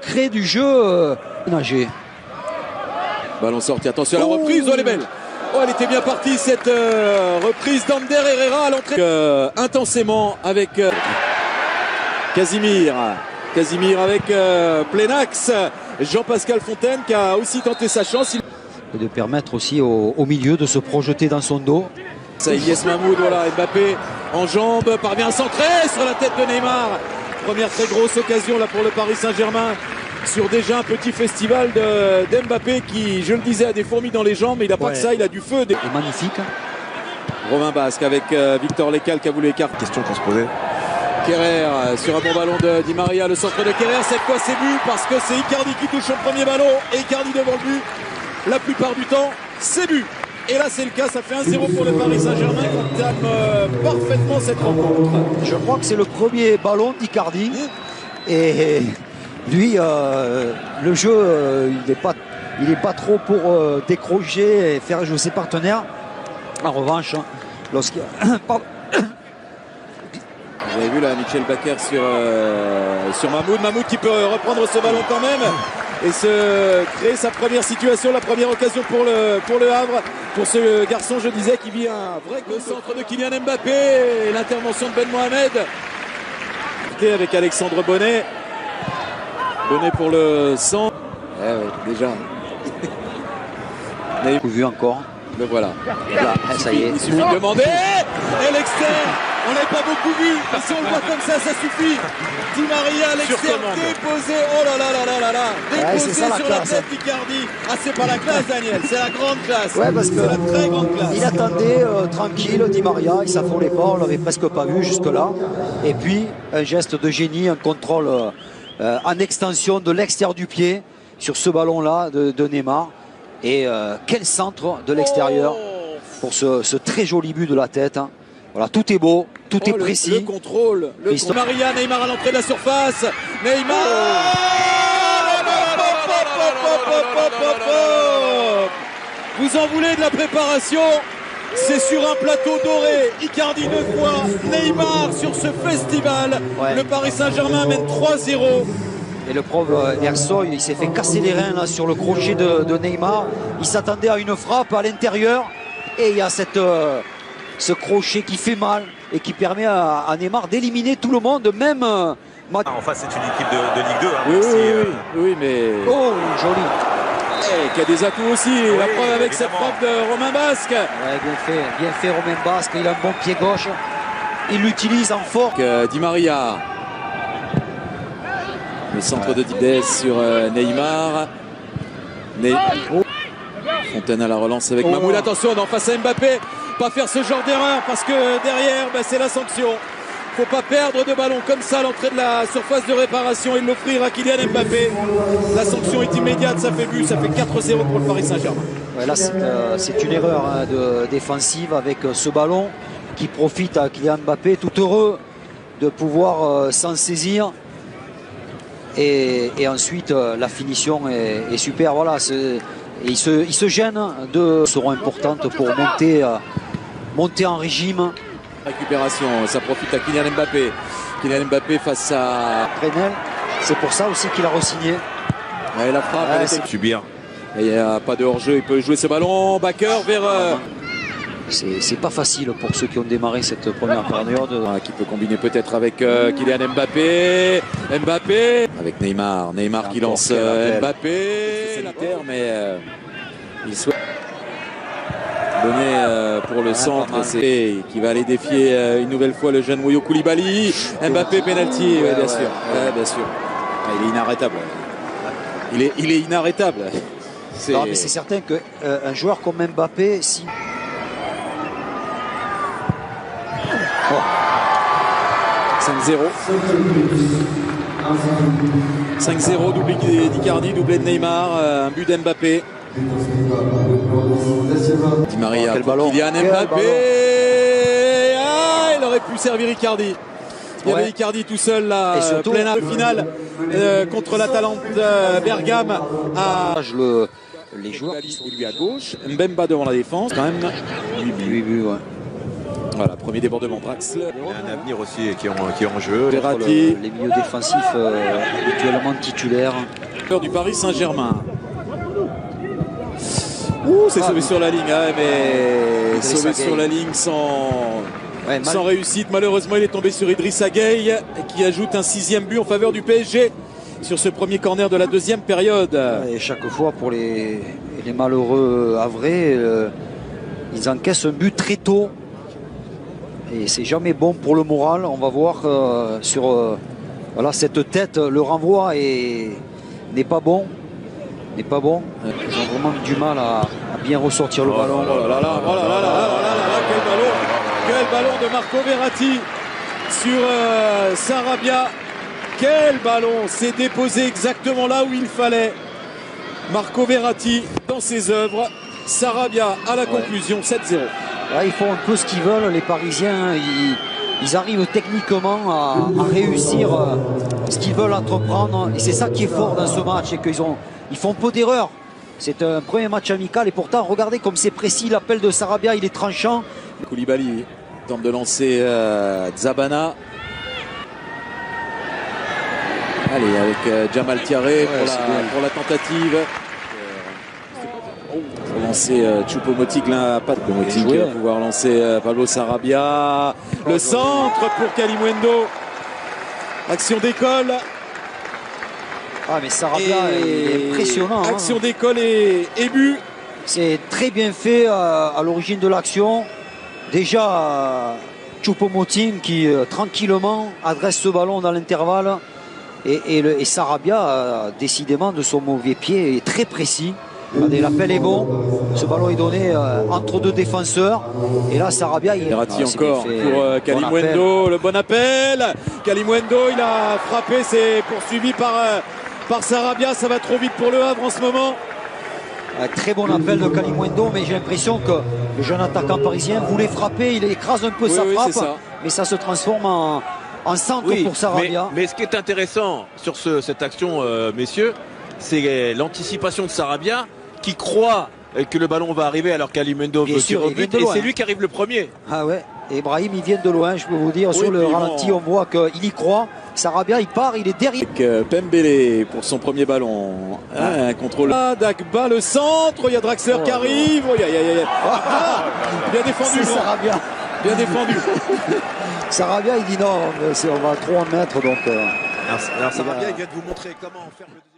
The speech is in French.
créer du jeu ménager. Ballon sorti, attention à la reprise, oh elle est belle. Oh elle était bien partie cette reprise d'Ander Herrera à l'entrée. Intensément avec Casimir avec plein axe. Jean-Pascal Fontaine qui a aussi tenté sa chance. Et de permettre aussi au milieu de se projeter dans son dos. Ça Yes Mahmoud, voilà, Mbappé en jambes, parvient à centrer sur la tête de Neymar. Première très grosse occasion là pour le Paris Saint-Germain sur déjà un petit festival d'Mbappé qui, je le disais, a des fourmis dans les jambes, mais il n'a pas que ça, il a du feu. C'est magnifique. Romain Basque avec Victor Lecal qui a voulu écarter. Question qu'on se posait. Kerrer sur un bon ballon de Di Maria, le centre de Kerrer, cette fois c'est but parce que c'est Icardi qui touche son premier ballon et Icardi devant le but. La plupart du temps, c'est but. Et là c'est le cas, ça fait 1-0 pour le Paris Saint-Germain qui entame parfaitement cette rencontre. Je crois que c'est le premier ballon d'Icardi. Et lui, le jeu, il n'est pas trop pour décrocher et faire jouer ses partenaires. En revanche, lorsqu'il Vous avez vu là Michel Baker sur Mahmoud qui peut reprendre ce ballon quand même et se créer sa première situation, la première occasion pour le Havre, pour ce garçon, je disais, qui vit un vrai centre de Kylian Mbappé et l'intervention de Ben Mohamed avec Alexandre Bonnet pour le centre. Déjà vu encore. Le voilà. Là, ça y est. Il suffit de demander. Et l'externe, on n'a pas beaucoup vu. Mais si on le voit comme ça suffit. Di Maria à l'externe, déposé. Oh là là là là là là. Déposé sur la tête d'Icardi. Ah, c'est pas la classe, Daniel. C'est la grande classe. Ouais, parce que c'est la très grande classe. Il attendait tranquille, Di Maria. Il s'affolait pas. On l'avait presque pas vu jusque-là. Et puis, un geste de génie, un contrôle en extension de l'extérieur du pied sur ce ballon-là de Neymar. Et quel centre de l'extérieur pour ce très joli but de la tête. Hein. Voilà, tout est beau, tout est précis. Le contrôle. Maria, Neymar à l'entrée de la surface. Neymar. Vous en voulez de la préparation? C'est sur un plateau doré. Icardi 2 fois. Neymar sur ce festival. Ouais. Le Paris Saint-Germain mène 3-0. Et le pauvre Ersoy, il s'est fait casser les reins là, sur le crochet de Neymar. Il s'attendait à une frappe à l'intérieur. Et il y a ce crochet qui fait mal et qui permet à Neymar d'éliminer tout le monde, même... En face, c'est une équipe de Ligue 2. Hein, oui, mais... Oh, joli. Qui a des atouts aussi. La preuve avec cette frappe de Romain Basque. Ouais, bien fait Romain Basque. Il a un bon pied gauche. Il l'utilise en force. Di Maria. Le centre de Dides sur Neymar. Fontaine à la relance avec Mahmoud. Attention, on est en face à Mbappé. Pas faire ce genre d'erreur parce que derrière, c'est la sanction. Faut pas perdre de ballon comme ça à l'entrée de la surface de réparation et l'offrir à Kylian Mbappé. La sanction est immédiate, ça fait but, ça fait 4-0 pour le Paris Saint-Germain. Ouais, là, c'est une erreur défensive avec ce ballon qui profite à Kylian Mbappé, tout heureux de pouvoir s'en saisir. Et ensuite, la finition est super. Voilà, il se gêne seront importantes pour monter en régime. Récupération, ça profite à Kylian Mbappé. Kylian Mbappé face à Renel. C'est pour ça aussi qu'il a re-signé. Ouais, la frappe, elle est subir. Il n'y a pas de hors-jeu, il peut jouer ce ballon. Backer vers. C'est pas facile pour ceux qui ont démarré cette première période. Qui peut combiner peut-être avec Kylian Mbappé. Avec Neymar. Neymar qui lance Mbappé. Mais il souhaite donner pour le centre. C'est qui va aller défier une nouvelle fois le jeune Moyo Koulibaly. Mbappé, penalty, bien sûr. Bien sûr. Il est inarrêtable. Il est inarrêtable. Non, mais c'est certain qu'un joueur comme Mbappé, si... 5-0. 5-0, doublé d'Icardi, doublé de Neymar, un but d'Mbappé. Di Maria, Kylian Mbappé. Il aurait pu servir Icardi. Il y avait Icardi tout seul là, plein finale contre l'Atalante Bergame. Les joueurs qui sont lui à gauche, Mbemba devant la défense, quand même 8 buts. Voilà, premier débordement Draxler. Il y a un avenir aussi qui est en jeu. Verratti. Les milieux défensifs habituellement titulaires. Du Paris Saint-Germain. Ouh, c'est sauvé sur la ligne, hein, mais sauvé sur la ligne sans réussite. Malheureusement, il est tombé sur Idrissa Gueye qui ajoute un 6e but en faveur du PSG sur ce premier corner de la deuxième période. Et chaque fois pour les malheureux havrais, ils encaissent un but très tôt. Et c'est jamais bon pour le moral. On va voir sur voilà, cette tête, le renvoi n'est pas bon. Ils ont vraiment du mal à bien ressortir le ballon. Quel ballon de Marco Verratti sur Sarabia. Quel ballon, s'est déposé exactement là où il fallait. Marco Verratti dans ses œuvres. Sarabia à la conclusion, 7-0. Ouais, ils font un peu ce qu'ils veulent, les Parisiens. Ils arrivent techniquement à réussir ce qu'ils veulent entreprendre. Et c'est ça qui est fort dans ce match, et ils font peu d'erreurs. C'est un premier match amical, et pourtant, regardez comme c'est précis. L'appel de Sarabia, il est tranchant. Koulibaly tente de lancer Zabana. Allez, avec Jamal Thiaré pour la tentative. Pour lancer Choupo-Moting, là, pas de Choupo-Moting qui va pouvoir lancer Pablo Sarabia. Le centre pour Kalimuendo. Action d'école. Ah, mais Sarabia est impressionnant. Action d'école et but. C'est très bien fait à l'origine de l'action. Déjà, Choupo-Moting qui tranquillement adresse ce ballon dans l'intervalle. Et Sarabia, décidément, de son mauvais pied, est très précis. L'appel est bon. Ce ballon est donné entre deux défenseurs. Et là, Sarabia, il Verratti encore pour Kalimuendo. Le bon appel. Kalimuendo, il a frappé. C'est poursuivi par Sarabia. Ça va trop vite pour le Havre en ce moment. Un très bon appel de Kalimuendo, mais j'ai l'impression que le jeune attaquant parisien voulait frapper. Il écrase un peu sa frappe, mais ça se transforme en centre pour Sarabia. Mais ce qui est intéressant sur cette action, messieurs, c'est l'anticipation de Sarabia qui croit que le ballon va arriver alors qu'Kalimuendo veut tirer au but, et c'est lui qui arrive le premier. Ah ouais, et Brahim, il vient de loin, je peux vous dire. Sur le ralenti, on voit qu'il y croit. Sarabia, il part, il est derrière. Avec Pembele pour son premier ballon. Un contrôle. Dagba, le centre. Il y a Draxler qui arrive. Bien défendu. Sarabia. Bien défendu. Sarabia, il dit non, on va trop en mettre. Donc, alors Sarabia, il vient de vous montrer comment faire le